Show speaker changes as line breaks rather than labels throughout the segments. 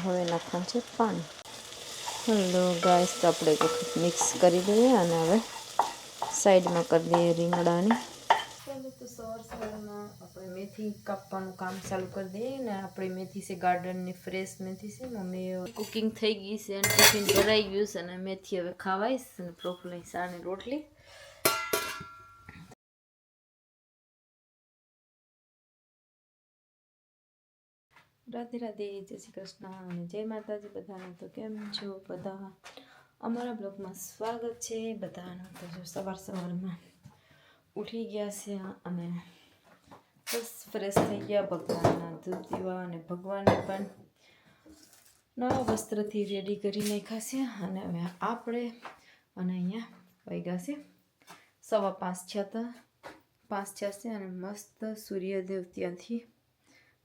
હવે નાખવાનું છે પાણી. હલો ગાઈસ, તો આપણે એક વખત મિક્સ કરી દઈએ અને હવે સાઈડમાં કરી દઈએ રીંગણાની. ચાલો તો સવારમાં આપણે મેથી કાપવાનું કામ ચાલુ કરી દઈએ ને. આપણી મેથી છે ગાર્ડનની ફ્રેશ મેથી છે. મમ્મી કુકિંગ થઈ ગઈ છે અને ટિફિન ભરાઈ ગયું છે અને મેથી હવે ખાવાઈશ અને પ્રોફુલાઈ શાની રોટલી. રાધે રાધે, જય શ્રી કૃષ્ણ અને જય માતાજી બધાને. તો કેમ છો બધા? અમારા બ્લોગમાં સ્વાગત છે બધાનું. તો જો સવારમાં ઉઠી ગયા છે અને બસ ફ્રેશ થઈ ગયા. ભગવાનના ધૂપ દીવા અને ભગવાનને પણ નવા વસ્ત્રથી રેડી કરી નાખ્યા છે. અને હવે આપણે અને અહીંયા વાગ્યા છે 5:15 થયા. 5 થયા છે અને મસ્ત સૂર્યદેવ ત્યાંથી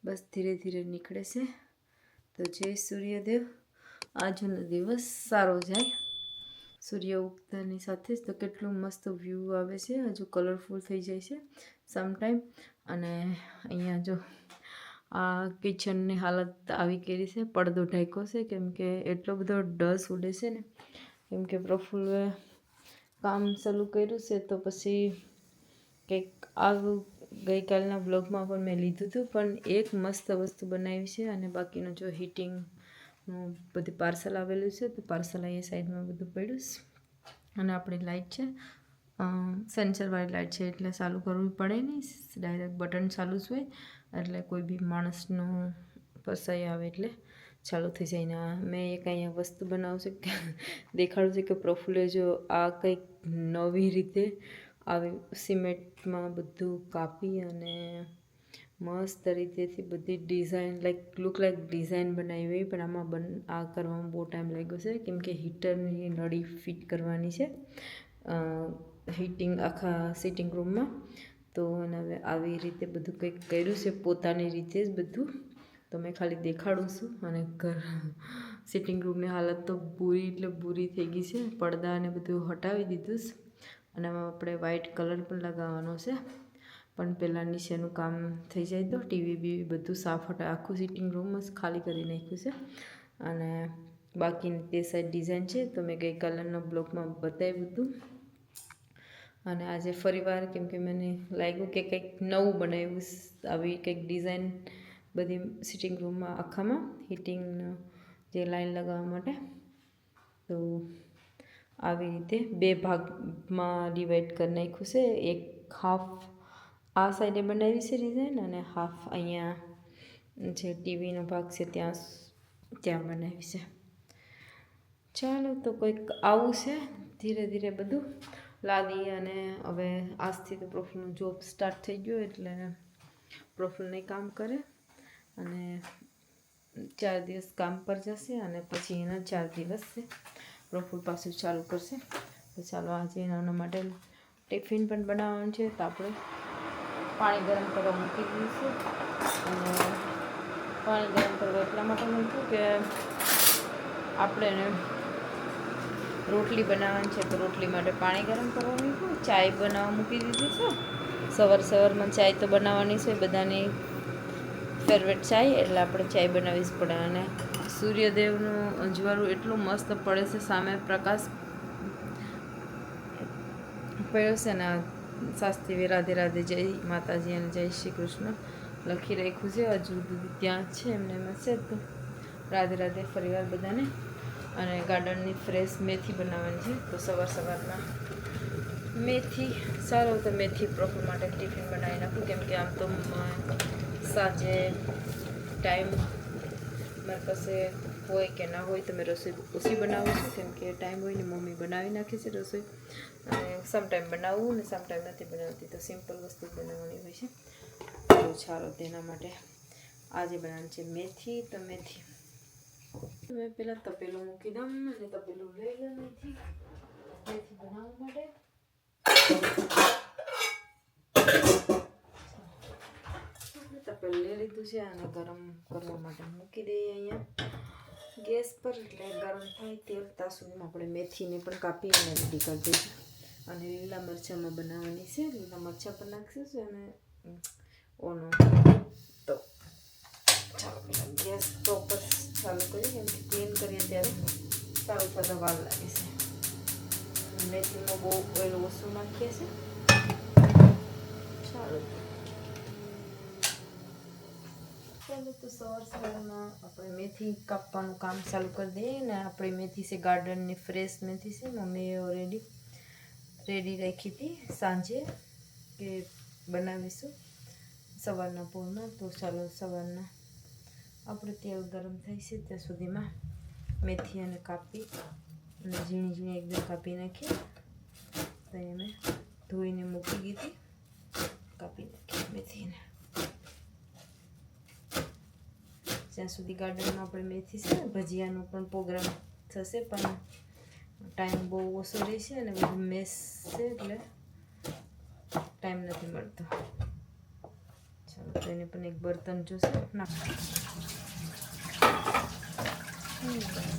બસ ધીરે ધીરે નીકળે છે. તો જય સૂર્યદેવ, આજનો દિવસ સારો જાય. સૂર્ય ઉગતાની સાથે જ તો કેટલું મસ્ત વ્યૂ આવે છે. હજુ કલરફુલ થઈ જાય છે સમટાઈમ. અને અહીંયા જો આ કિચનની હાલત આવી કરી છે. પડદો ઢાંક્યો છે કેમ કે એટલો બધો ડસ ઉડે છે ને. કેમ કે પ્રફુલ્લે કામ ચાલુ કર્યું છે તો પછી કંઈક આવું ગઈકાલના બ્લોગમાં પણ મેં લીધું હતું. પણ એક મસ્ત વસ્તુ બનાવી છે અને બાકીનું જો હીટિંગનું બધી પાર્સલ આવેલું છે. તો પાર્સલ અહીંયા સાઈડમાં બધું પડ્યું છે. અને આપણી લાઇટ છે સેન્સરવાળી લાઇટ છે એટલે ચાલુ કરવું પડે નહીં. ડાયરેક્ટ બટન ચાલુ જ હોય એટલે કોઈ બી માણસનું ફસાઈ આવે એટલે ચાલુ થઈ જાય. ને મેં એક અહીંયા વસ્તુ બનાવશે કે દેખાડું છે કે પ્રફુલ્લે જો આ કંઈક નવી રીતે આવી સિમેન્ટમાં બધું કાપી અને મસ્ત રીતેથી બધી ડિઝાઇન લુક લાઈક ડિઝાઇન બનાવી હોય. પણ આમાં આ કરવામાં બહુ ટાઈમ લાગ્યો છે કેમ કે હીટરની નળી ફિટ કરવાની છે હીટિંગ આખા સિટિંગ રૂમમાં. તો અને હવે આવી રીતે બધું કંઈક કર્યું છે પોતાની રીતે જ બધું. તો મેં ખાલી દેખાડું છું. અને સિટિંગ રૂમની હાલત તો બુરી એટલે બુરી થઈ ગઈ છે. પડદાને બધું હટાવી દીધું છે અને આપણે વ્હાઇટ કલર પણ લગાવવાનો છે. પણ પહેલાં નીચેનું કામ થઈ જાય તો ટીવી બીવી બધું સાફ હટાવી આખું સિટિંગ રૂમ જ ખાલી કરી નાખ્યું છે. અને બાકીની તે સાઈડ ડિઝાઇન છે તો મેં ગઈકાલના બ્લોગમાં બતાવ્યું હતું. અને આજે ફરીવાર કેમ કે મને લાગ્યું કે કંઈક નવું બનાવ્યું આવી કંઈક ડિઝાઇન બધી સિટિંગ રૂમમાં આખામાં હીટિંગનો જે લાઈન લગાવવા માટે. તો આવી રીતે 2 ભાગમાં ડિવાઈડ કરી નાખ્યું છે. એક હાફ આ સાઈડે બનાવી છે ડિઝાઇન અને હાફ અહીંયા જે ટીવીનો ભાગ છે ત્યાં બનાવી છે. ચાલો તો કંઈક આવું છે. ધીરે ધીરે બધું લાદી. અને હવે આજથી તો પ્રફુલનું જોબ સ્ટાર્ટ થઈ ગયો એટલે પ્રફુલને કામ કરે અને 4 દિવસ કામ પર જશે અને પછી એના 4 દિવસ છે પ્રફુલ પાછું ચાલુ કરશે. તો ચાલો આજે એના માટે ટિફિન પણ બનાવવાનું છે. તો આપણે પાણી ગરમ કરવા મૂકી દીધું છે. અને પાણી ગરમ કરવા એટલા માટે મૂક્યું કે આપણે રોટલી બનાવવાની છે. તો રોટલી માટે પાણી ગરમ કરવા મૂક્યું. ચાય બનાવવા મૂકી દીધી છે. સવારમાં ચાય તો બનાવવાની છે બધાની ફેવરેટ ચાય એટલે આપણે ચાય બનાવવી જ પડે. અને સૂર્યદેવનું અજવાળું એટલું મસ્ત પડે છે સામે પ્રકાશ પડ્યો છે ને. શાસ્ત્રી રાધે રાધે, જય માતાજી અને જય શ્રી કૃષ્ણ લખી રાખ્યું છે. હજુ સુધી ત્યાં જ છે એમને એમ હશે. તો રાધે રાધે ફરીવાર બધાને. અને ગાર્ડનની ફ્રેશ મેથી બનાવવાની છે. તો સવારમાં મેથી સારો તો મેથી પ્રફુલ માટે ટિફિન બનાવી નાખું. કેમ કે આમ તો સાંજે ટાઈમ મારી પાસે હોય કે ના હોય તો મેં રસોઈ ઓછી બનાવું છું. કેમ કે ટાઈમ હોય ને મમ્મી બનાવી નાખે છે રસોઈ. અને સમટાઈમ બનાવવું ને સમટાઈમ નથી બનાવતી. તો સિમ્પલ વસ્તુ બનાવવાની હોય છે. તો ચાલો તેના માટે આજે બનાવવાની છે મેથી. તો મેથી મેં પહેલાં તપેલું મૂકી દઉં અને તપેલું લઈ લઉં મેથી બનાવવા માટે. તપેલું લઈ લીધું છે અને ગરમ કરવા માટે મૂકી દઈએ અહીંયા ગેસ પર. એટલે ગરમ થાય ત્યાં સુધીમાં આપણે મેથીને પણ કાપી અને રેડી કરી દઈશું. અને લીલા મરચાંમાં બનાવવાની છે. લીલા મરચાં પણ નાખીશું. અને ઓનો તો ચાલો ગેસ તો ઉપર ચાલુ કરી બધા વાર લાગે છે. મેથીમાં બહુ ઓઇલ ઓછું નાખીએ છીએ. ચાલો તો સવારમાં આપણે મેથી કાપવાનું કામ ચાલુ કરી દઈએ ને. આપણી મેથી છે ગાર્ડનની ફ્રેશ મેથી છે. મમ્મીએ ઓલરેડી રેડી રાખી હતી સાંજે કે બનાવીશું સવારના પોરમાં. તો ચાલો સવારના આપણે તેલ ગરમ થઈ છે ત્યાં સુધીમાં મેથી અને કાપી અને ઝીણી ઝીણી એકદમ કાપી નાખી. તો મેં ધોઈને મૂકી દીધી, કાપી નાખી મેથીને. જ્યાં સુધી ગાર્ડનમાં આપણે મેથી છે ને ભજીયાનો પણ પ્રોગ્રામ થશે, પણ ટાઈમ બહુ ઓછો રહેશે અને બધું મેસ છે એટલે ટાઈમ નથી મળતો. ચાલો તો એને પણ એક બર્તન જોશે નાખી.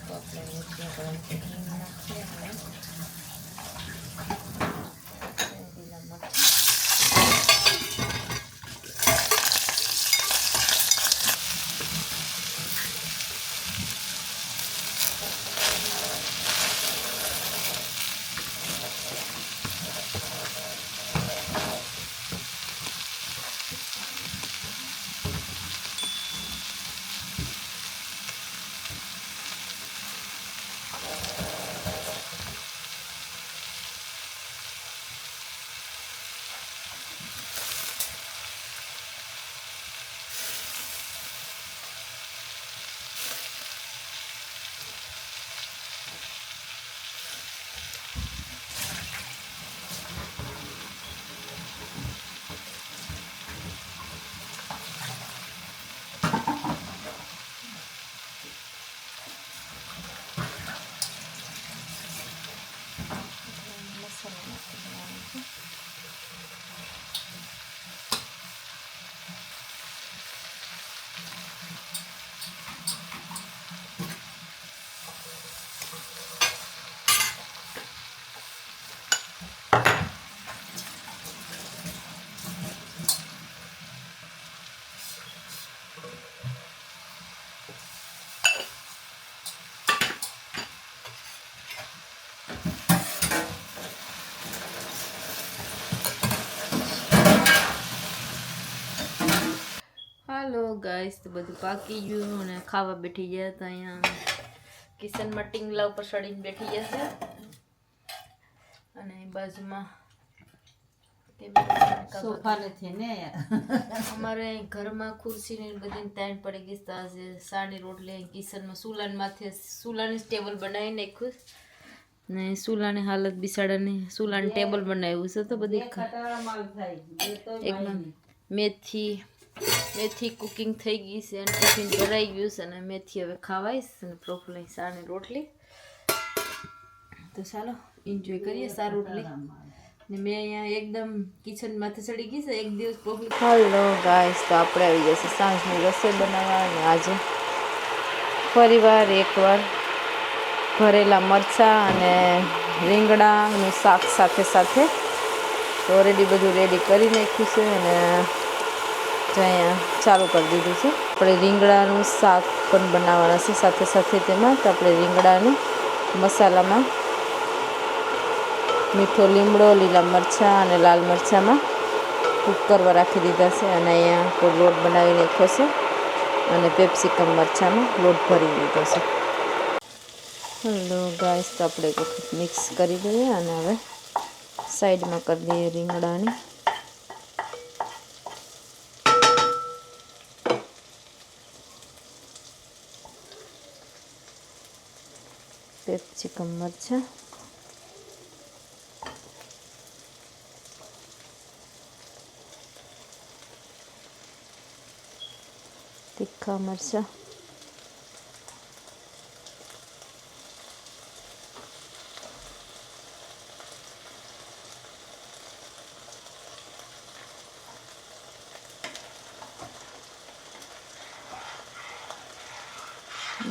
તો આપણે મેથી ગરમ નાખીએ અને લીલા મરચાં. હાલો ગાઈસ, તો બધું પાકી ગયું અને ખાવા બેઠી ગયા હતા. અહીંયા કિચનમાં ટીંગલા ઉપર ચડીને બેઠી ગયા છે અને બાજુમાં
સોફા નથી ને
અમારે ઘરમાં ખુરશી ને બધી તાણ પડી ગઈ. આજે સાની રોટલી કિચનમાં સુલાન માથે સુલાની ટેબલ બનાવી નાખ્યું ને સુલાની હાલત બિસાડાની સુલાની ટેબલ બનાવ્યું છે. તો બધી એકદમ મેથી કુકિંગ થઈ ગઈ છે અને ટિફિન ભરાઈ ગયું છે અને મેથી હવે ખાવાઈશ અને પ્રોપરલી સાની રોટલી. તો ચાલો એન્જોય કરીએ સા રોટલી. ને મેં અહીંયા એકદમ કિચનમાંથી ચડી ગઈ છે એક દિવસ પ્રોપરલી. હાલો ગાઈસ, તો આપણે આવી જશે સાંજની રસોઈ બનાવવા. અને આજે ફરીવાર એકવાર ભરેલા મરચાં અને રીંગણાનું શાક સાથે સાથે તો ઓલરેડી બધું રેડી કરી નાખ્યું છે અને અહીંયા ચાલુ કરી દીધું છે. આપણે રીંગણાનું શાક પણ બનાવવાના છે સાથે સાથે તેમાં. તો આપણે રીંગણાને મસાલામાં મીઠો લીમડો, લીલા મરચાં અને લાલ મરચાંમાં કૂક કરવા રાખી દીધા છે. અને અહીંયા કોઈ લોટ બનાવી નાખ્યો છે અને પેપ્સિકમ મરચાંનો લોટ ભરી દીધો છે. હેલો ગાઈસ, તો આપણે એક વખત મિક્સ કરી દઈએ અને હવે સાઈડમાં કરી દઈએ રીંગણાની. પેપ્સિકમ મરચાં, તીખા મરચાં,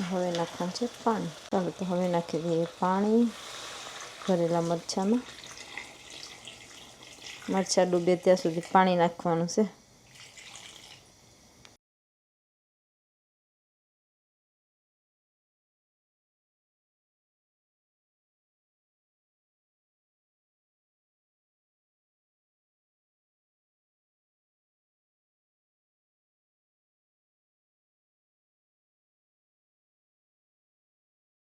હવે નાખવાનું છે પાણી. ચાલો તો હવે નાખી દઈએ પાણી ભરેલા મરચાંમાં. મરચાં ડૂબે ત્યાં સુધી પાણી નાખવાનું છે.